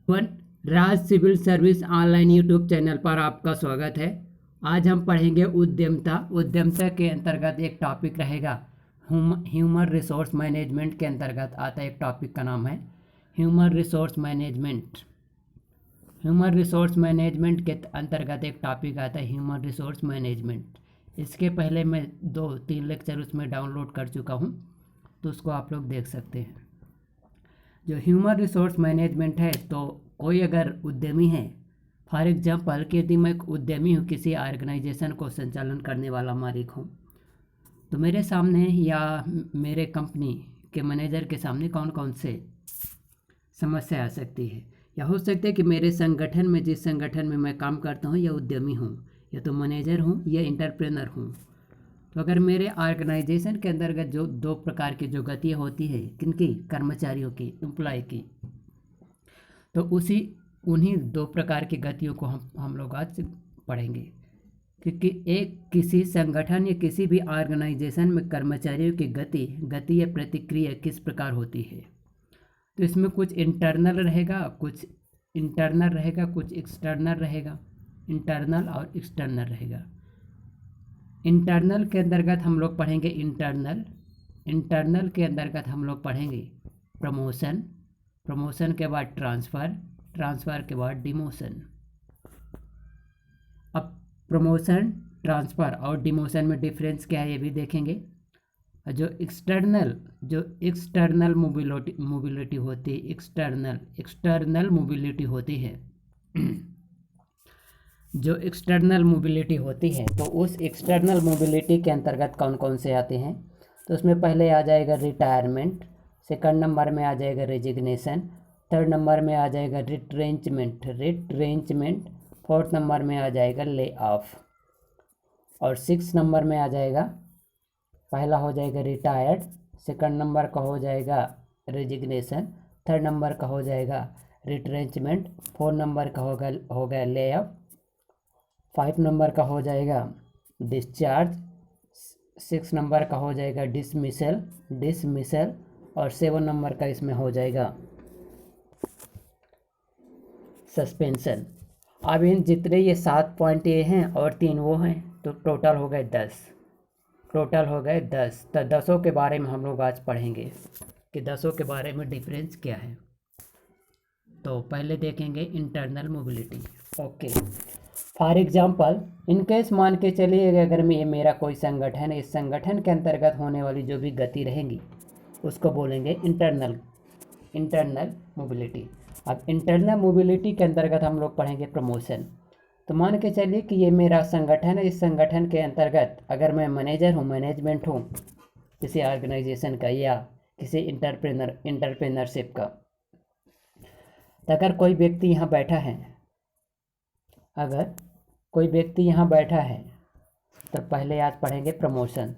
One राज civil service online YouTube channel पर आपका स्वागत है। आज हम पढ़ेंगे उद्यमता। उद्यमता के अंतर्गत एक टॉपिक रहेगा ह्यूमन रिसोर्स मैनेजमेंट के अंतर्गत आता है। एक टॉपिक का नाम है human resource management. Human resource management के अंतर्गत एक टॉपिक आता है ह्यूमन रिसोर्स मैनेजमेंट। इसके पहले मैं 2-3 लेक्चर उसमें डाउनलोड कर चुका हूँ, तो उसको आप लोग देख सकते हैं। जो ह्यूमन रिसोर्स मैनेजमेंट है, तो कोई अगर उद्यमी है, फॉर एग्जांपल कि यदि मैं एक उद्यमी हूँ, किसी ऑर्गेनाइजेशन को संचालन करने वाला मालिक हूँ, तो मेरे सामने या मेरे कंपनी के मैनेजर के सामने कौन कौन से समस्या आ सकती है। या हो सकता है कि मेरे संगठन में, जिस संगठन में मैं काम करता हूँ, या उद्यमी हूँ, या तो मैनेजर हूँ या इंटरप्रेनर हूँ, तो अगर मेरे ऑर्गेनाइजेशन के अंतर्गत जो 2 प्रकार की जो गतियाँ होती है, किनकी, कर्मचारियों की, एम्प्लॉय की, तो उन्हीं 2 प्रकार की गतियों को हम लोग आज पढ़ेंगे। क्योंकि एक किसी संगठन या किसी भी ऑर्गेनाइजेशन में कर्मचारियों की गति या प्रतिक्रिया किस प्रकार होती है। तो इसमें कुछ इंटरनल रहेगा, कुछ इंटरनल रहेगा, कुछ एक्सटर्नल रहेगा। इंटरनल और एक्सटर्नल रहेगा। इंटरनल के अंतर्गत हम लोग पढ़ेंगे इंटरनल के अंतर्गत हम लोग पढ़ेंगे प्रमोशन के बाद ट्रांसफ़र के बाद डिमोशन। अब प्रमोशन, ट्रांसफ़र और डिमोशन में डिफरेंस क्या है, ये भी देखेंगे। जो एक्सटर्नल मोबिलिटी होती है, एक्सटर्नल मोबिलिटी होती है जो एक्सटर्नल मोबिलिटी होती है, तो उस एक्सटर्नल मोबिलिटी के अंतर्गत कौन कौन से आते हैं। तो उसमें पहले आ जाएगा रिटायरमेंट, सेकंड नंबर में आ जाएगा रेजिग्नेशन, थर्ड नंबर में आ जाएगा रिट्रेंचमेंट, फोर्थ नंबर में आ जाएगा ले ऑफ, और 6 नंबर में आ जाएगा, पहला हो जाएगा रिटायर्ड, सेकंड नंबर का हो जाएगा रेजिग्नेशन, थर्ड नंबर का हो जाएगा रिट्रेंचमेंट, फोर्थ नंबर का हो गया ले ऑफ, 5 नंबर का हो जाएगा डिस्चार्ज, 6 नंबर का हो जाएगा डिसमिसल, और 7 नंबर का इसमें हो जाएगा सस्पेंशन। अब इन जितने ये 7 पॉइंट ये हैं और 3 वो हैं, तो टोटल हो गए 10। तो 10 के बारे में हम लोग आज पढ़ेंगे कि 10 के बारे में डिफरेंस क्या है। तो पहले देखेंगे internal mobility. Okay, for example in case मान के चलिए अगर मेरा कोई संगठन है, इस संगठन के अंतर्गत होने वाली जो भी गति रहेंगी उसको बोलेंगे इंटरनल मोबिलिटी। अब इंटरनल मोबिलिटी के अंतर्गत हम लोग पढ़ेंगे प्रमोशन। तो मान के चलिए कि ये मेरा संगठन है, इस संगठन के अंतर्गत अगर मैं मैनेजर हूँ, मैनेजमेंट हूँ किसी ऑर्गेनाइजेशन का या किसी इंटरप्रेनरशिप का, तो अगर कोई व्यक्ति यहाँ बैठा है, तो पहले आज पढ़ेंगे प्रमोशन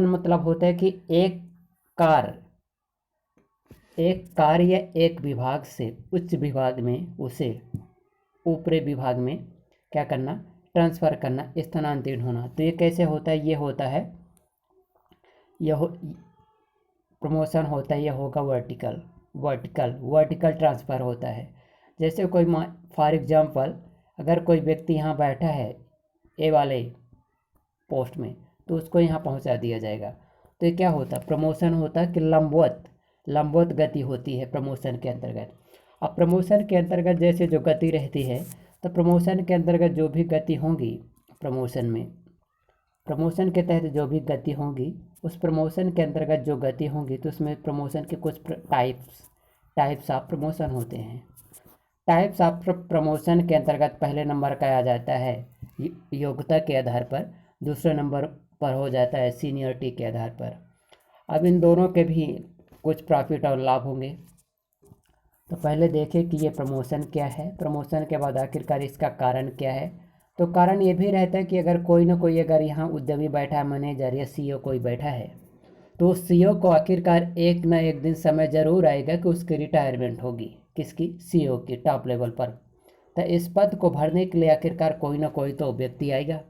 मतलब होता है कि एक कार्य या एक विभाग से उच्च विभाग में, उसे ऊपरी विभाग में क्या करना, ट्रांसफ़र करना, स्थानांतरित होना। तो ये कैसे होता है, ये होता है, प्रमोशन होता है, ये होगा वर्टिकल ट्रांसफ़र होता है। जैसे कोई फॉर एग्जांपल अगर कोई व्यक्ति यहाँ बैठा है ए वाले पोस्ट में, तो उसको यहाँ पहुँचा दिया जाएगा। तो ये क्या होता है, प्रमोशन होता है कि लंबवत गति होती है प्रमोशन के अंतर्गत। अब प्रमोशन के अंतर्गत जैसे जो गति रहती है, तो प्रमोशन के अंतर्गत जो भी गति होंगी प्रमोशन के तहत जो भी गति होंगी, उस प्रमोशन के अंतर्गत जो गति होंगी, तो उसमें प्रमोशन के कुछ टाइप्स ऑफ प्रमोशन होते हैं। टाइप्स ऑफ प्रमोशन के अंतर्गत पहले नंबर का आ जाता है योग्यता के आधार पर, दूसरे नंबर पर हो जाता है सीनियरिटी के आधार पर। अब इन दोनों के भी कुछ प्रॉफिट और लाभ होंगे। तो पहले देखें कि ये प्रमोशन क्या है, प्रमोशन के बाद आखिरकार इसका कारण क्या है। तो कारण ये भी रहता है कि अगर कोई ना कोई अगर यहाँ उद्यमी बैठा है, मैनेजर या सीईओ कोई बैठा है, तो उस सीईओ को आखिरकार एक ना एक दिन समय ज़रूर आएगा कि उसकी रिटायरमेंट होगी, किसकी, सीईओ की, टॉप लेवल पर। तो इस पद को भरने के लिए आखिरकार कोई ना कोई तो व्यक्ति आएगा।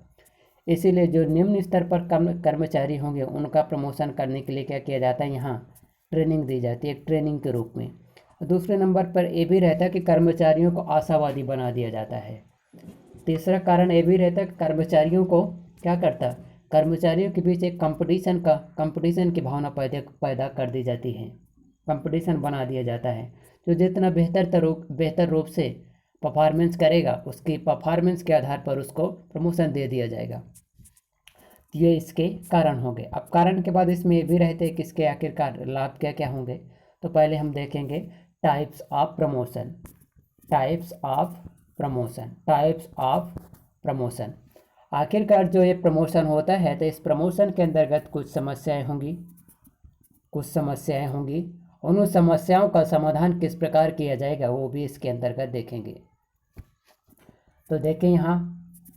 इसीलिए जो निम्न स्तर पर कर्मचारी होंगे, उनका प्रमोशन करने के लिए क्या किया जाता है, यहाँ ट्रेनिंग दी जाती है, एक ट्रेनिंग के रूप में। दूसरे नंबर पर ये भी रहता है कि कर्मचारियों को आशावादी बना दिया जाता है। तीसरा कारण ये भी रहता है कि कर्मचारियों को क्या करता है, कर्मचारियों के बीच एक कंपटीशन की भावना पैदा कर दी जाती है, कंपटीशन बना दिया जाता है। जो जितना बेहतर रूप से परफॉर्मेंस करेगा उसकी परफॉर्मेंस के आधार पर उसको प्रमोशन दे दिया जाएगा। ये इसके कारण होंगे। अब कारण के बाद इसमें ये भी रहते हैं कि इसके आखिरकार लाभ क्या क्या होंगे। तो पहले हम देखेंगे टाइप्स ऑफ प्रमोशन। आखिरकार जो ये प्रमोशन होता है तो इस प्रमोशन के अंतर्गत कुछ समस्याएं होंगी। उन समस्याओं का समाधान किस प्रकार किया जाएगा वो भी इसके अंतर्गत देखेंगे। तो देखें यहाँ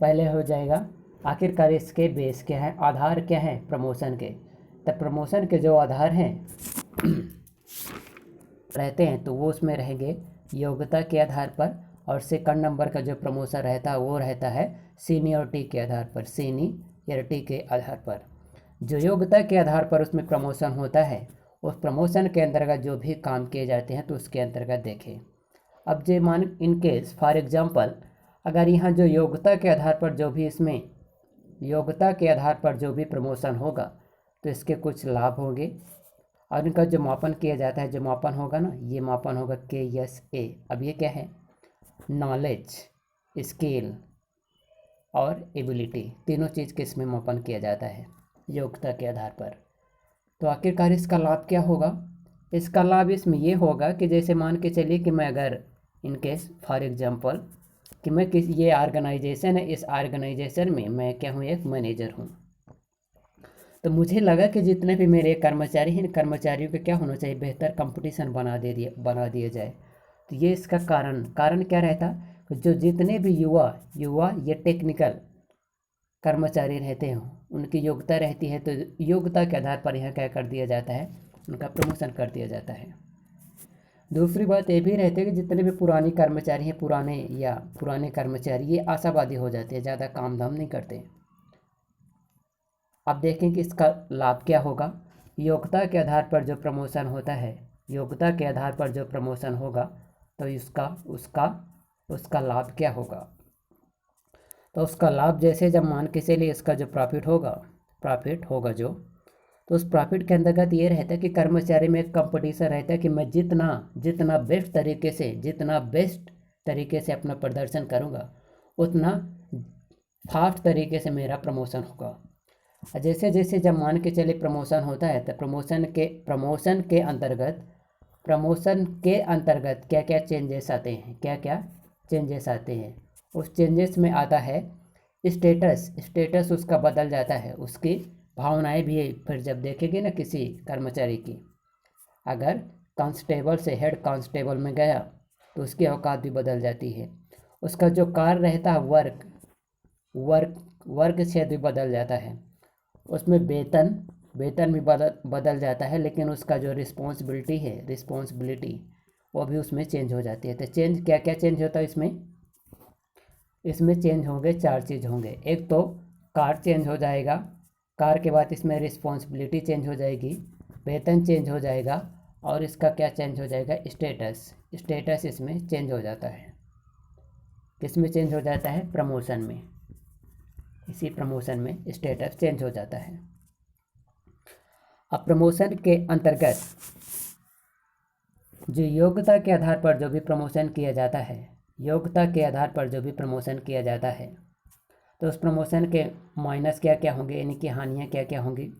पहले हो जाएगा आखिरकार इसके बेस क्या है, आधार क्या है प्रमोशन के। तो प्रमोशन के जो आधार हैं रहते हैं तो वो उसमें रहेंगे योग्यता के आधार पर, और सेकंड नंबर का जो प्रमोशन रहता है वो रहता है सीनियरिटी के आधार पर। जो योग्यता के आधार पर उसमें प्रमोशन होता है, उस प्रमोशन के अंतर्गत जो भी काम किए जाते हैं तो उसके अंतर्गत देखें। अब जे मान इन केस फॉर एग्जांपल अगर यहाँ जो योग्यता के आधार पर जो भी प्रमोशन होगा तो इसके कुछ लाभ होंगे, और इनका जो मापन किया जाता है, जो मापन होगा ना, ये मापन होगा KSA। अब ये क्या है, नॉलेज, स्किल और एबिलिटी, तीनों चीज़ के इसमें मापन किया जाता है योग्यता के आधार पर। तो आखिरकार इसका लाभ क्या होगा, इसका लाभ इसमें ये होगा कि जैसे मान के चलिए कि मैं अगर इन केस फॉर एग्जांपल कि मैं ये ऑर्गेनाइजेशन है, इस ऑर्गेनाइजेशन में मैं क्या हूँ, एक मैनेजर हूँ। तो मुझे लगा कि जितने भी मेरे कर्मचारी हैं, कर्मचारियों को क्या होना चाहिए, बेहतर कंपटीशन बना दिया जाए। तो ये इसका कारण क्या रहता, जो जितने भी युवा ये टेक्निकल कर्मचारी रहते हैं उनकी योग्यता रहती है, तो योग्यता के आधार पर यहाँ क्या कर दिया जाता है, उनका प्रमोशन कर दिया जाता है। दूसरी बात ये भी रहती है कि जितने भी पुराने कर्मचारी हैं, पुराने कर्मचारी ये आशावादी हो जाते हैं, ज़्यादा काम धाम नहीं करते। अब देखें कि इसका लाभ क्या होगा। योग्यता के आधार पर जो प्रमोशन होता है, तो उसका लाभ क्या होगा। तो उसका लाभ जैसे जब मान के चलिए इसका जो प्रॉफिट होगा जो, तो उस प्रॉफिट के अंतर्गत ये रहता है कि कर्मचारी में एक कंपटीशन रहता है कि मैं जितना बेस्ट तरीके से अपना प्रदर्शन करूँगा उतना फास्ट तरीके से मेरा प्रमोशन होगा। जैसे जैसे जब मान के चले प्रमोशन होता है तो प्रमोशन के अंतर्गत क्या क्या चेंजेस आते हैं, उस चेंजेस में आता है स्टेटस उसका बदल जाता है, उसकी भावनाएं भी फिर जब देखेंगे ना किसी कर्मचारी की, अगर कांस्टेबल से हेड कांस्टेबल में गया तो उसकी औकात भी बदल जाती है, उसका जो कार्य रहता है वर्क क्षेत्र भी बदल जाता है, उसमें वेतन भी बदल जाता है, लेकिन उसका जो रिस्पॉन्सिबिलिटी वो भी उसमें चेंज हो जाती है। तो चेंज क्या क्या चेंज होता है इसमें चेंज होंगे, 4 चीज़ होंगे। एक तो कार चेंज हो जाएगा, कार के बाद इसमें रिस्पॉन्सिबिलिटी चेंज हो जाएगी, वेतन चेंज हो जाएगा, और इसका क्या चेंज हो जाएगा, स्टेटस इसमें चेंज हो जाता है। किसमें चेंज हो जाता है, प्रमोशन में, इसी प्रमोशन में स्टेटस चेंज हो जाता है। अब प्रमोशन के अंतर्गत जो योग्यता के आधार पर जो भी प्रमोशन किया जाता है, तो उस प्रमोशन के माइनस क्या क्या होंगे, यानी कि हानियाँ क्या क्या होंगी।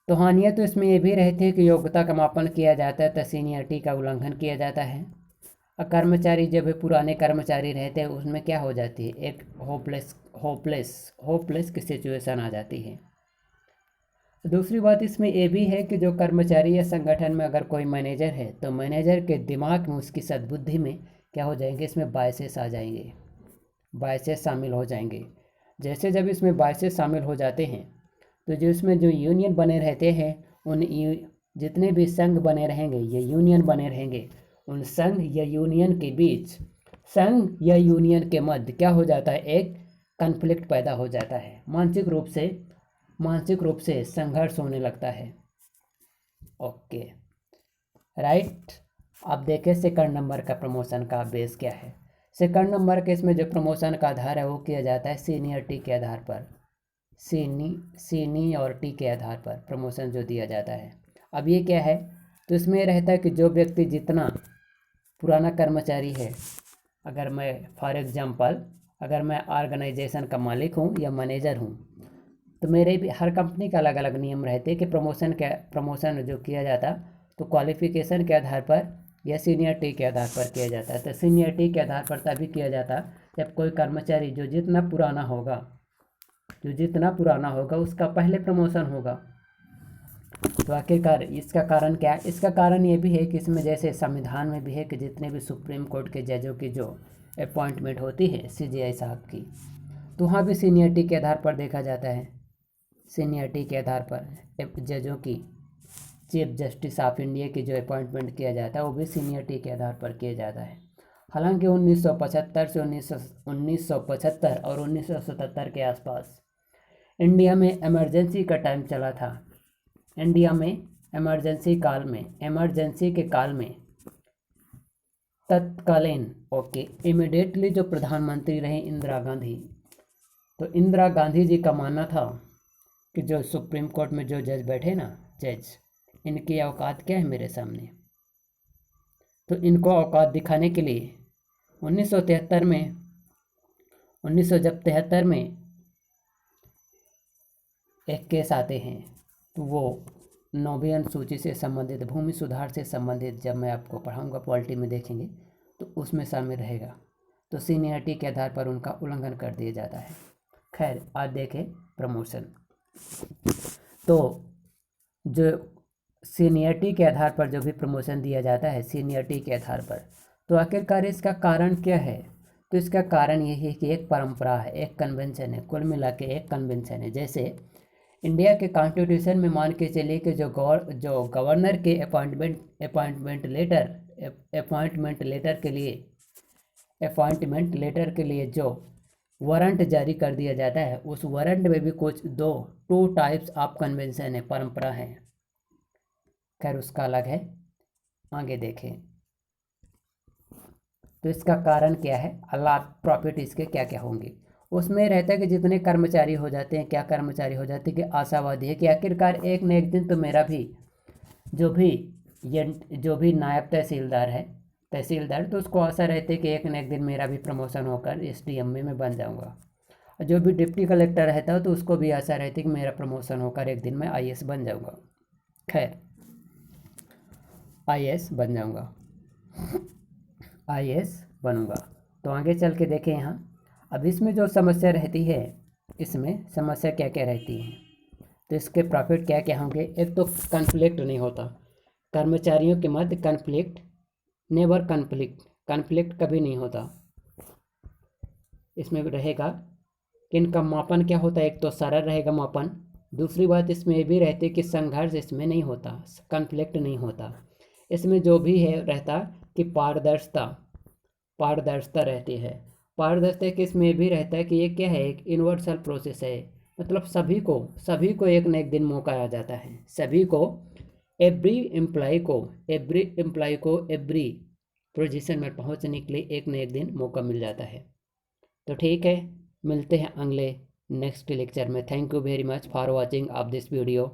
तो हानियाँ तो इसमें ये भी रहती है कि योग्यता का मापन किया जाता है तो सीनियरिटी का उल्लंघन किया जाता है, और कर्मचारी जब भी पुराने कर्मचारी रहते हैं उसमें क्या हो जाती है, एक होपलेस की सिचुएशन आ जाती है। दूसरी बात इसमें ये भी है कि जो कर्मचारी या संगठन में अगर कोई मैनेजर है तो मैनेजर के दिमाग में, उसकी सद्बुद्धि में क्या हो जाएंगे, इसमें बायसेस शामिल हो जाएंगे। जैसे जब इसमें बायसेस शामिल हो जाते हैं तो जो इसमें जो यूनियन बने रहते हैं, जितने भी संघ बने रहेंगे, ये यूनियन बने रहेंगे, उन संघ या यूनियन के मध्य क्या हो जाता है, एक कॉन्फ्लिक्ट पैदा हो जाता है, मानसिक रूप से संघर्ष होने लगता है। Okay, right. अब देखें सेकंड नंबर का प्रमोशन का बेस क्या है। सेकंड नंबर के इसमें जो प्रमोशन का आधार है वो किया जाता है सीनियरिटी के आधार पर, सीनियरिटी के आधार पर प्रमोशन जो दिया जाता है। अब ये क्या है, तो इसमें रहता है कि जो व्यक्ति जितना पुराना कर्मचारी है, अगर मैं फॉर एग्जांपल अगर मैं ऑर्गेनाइजेशन का मालिक हूँ या मैनेजर हूँ, तो मेरे भी हर कंपनी का अलग अलग नियम रहते हैं कि प्रमोशन जो किया जाता तो क्वालिफिकेशन के आधार पर या सीनियरिटी के आधार पर किया जाता है। तो सीनियरिटी के आधार पर तभी किया जाता जब कोई कर्मचारी जो जितना पुराना होगा उसका पहले प्रमोशन होगा। तो आखिरकार इसका कारण क्या है? इसका कारण ये भी है कि इसमें जैसे संविधान में भी है कि जितने भी सुप्रीम कोर्ट के जजों की जो अपॉइंटमेंट होती है सीजेआई साहब की, तो वहाँ भी सीनियरिटी के आधार पर देखा जाता है। सीनियरिटी के आधार पर जजों की, चीफ जस्टिस ऑफ इंडिया की जो अपॉइंटमेंट किया जाता है वो भी सीनियरिटी के आधार पर किया जाता है। हालांकि 1975 से 1975 और 1977 के आसपास इंडिया में इमरजेंसी का टाइम चला था। इंडिया में इमरजेंसी के काल में तत्कालीन इमिडिएटली जो प्रधानमंत्री रहे इंदिरा गांधी, तो इंदिरा गांधी जी का मानना था कि जो सुप्रीम कोर्ट में जो जज बैठे ना, जज, इनकी औकात क्या है मेरे सामने। तो इनको औकात दिखाने के लिए 1973 में एक केस आते हैं, तो वो 9वीं अनुसूची से संबंधित, भूमि सुधार से संबंधित, जब मैं आपको पढ़ाऊंगा पॉलिटी में देखेंगे तो उसमें शामिल रहेगा। तो सीनियरिटी के आधार पर उनका उल्लंघन कर दिया जाता है। खैर, आज देखें प्रमोशन। तो जो सीनियरिटी के आधार पर जो भी प्रमोशन दिया जाता है सीनियरिटी के आधार पर, तो आखिरकार इसका कारण क्या है? तो इसका कारण यही है कि एक परंपरा है, एक कन्वेंशन है, कुल मिला के एक कन्वेंशन है। जैसे इंडिया के कॉन्स्टिट्यूशन में मान के चलिए कि जो गवर्नर के अपॉइंटमेंट लेटर के लिए जो वारंट जारी कर दिया जाता है, उस वारंट में भी कुछ टू टाइप्स ऑफ कन्वेंशन है, परंपरा है। खैर, उसका अलग है, आगे देखें। तो इसका कारण क्या है, अल्लाह प्रॉफिट इसके क्या क्या होंगे। उसमें रहता है कि जितने कर्मचारी हो जाते हैं, क्या कर्मचारी हो जाते हैं कि आशावादी है कि आखिरकार एक न एक दिन तो मेरा भी जो भी नायब तहसीलदार, तो उसको आशा रहती है कि एक न एक दिन मेरा भी प्रमोशन होकर एसडीएम में मैं बन जाऊंगा। और जो भी डिप्टी कलेक्टर रहता है तो उसको भी आशा रहती है कि मेरा प्रमोशन होकर एक दिन मैं आईएएस बन जाऊंगा। खैर, आईएएस बनूंगा। तो आगे चल के देखें यहाँ। अब इसमें जो समस्या रहती है, इसमें समस्या क्या क्या रहती है, तो इसके प्रॉफिट क्या क्या होंगे। एक तो कन्फ्लिक्ट नहीं होता कर्मचारियों के मध्य, कन्फ्लिक्ट कभी नहीं होता। इसमें रहेगा कि इनका मापन क्या होता है, एक तो सरल रहेगा मापन। दूसरी बात इसमें ये भी रहती है कि संघर्ष इसमें नहीं होता, कन्फ्लिक्ट नहीं होता। इसमें जो भी है रहता कि पारदर्शिता रहती है। पारदर्शिता के इसमें भी रहता है कि ये क्या है, एक यूनिवर्सल प्रोसेस है, मतलब सभी को एक न एक दिन मौका आ जाता है। सभी को, एवरी एम्प्लॉय को एवरी पोजीशन में पहुंचने के लिए एक न एक दिन मौका मिल जाता है। तो ठीक है, मिलते हैं अगले नेक्स्ट लेक्चर में। Thank you very much for watching of this video.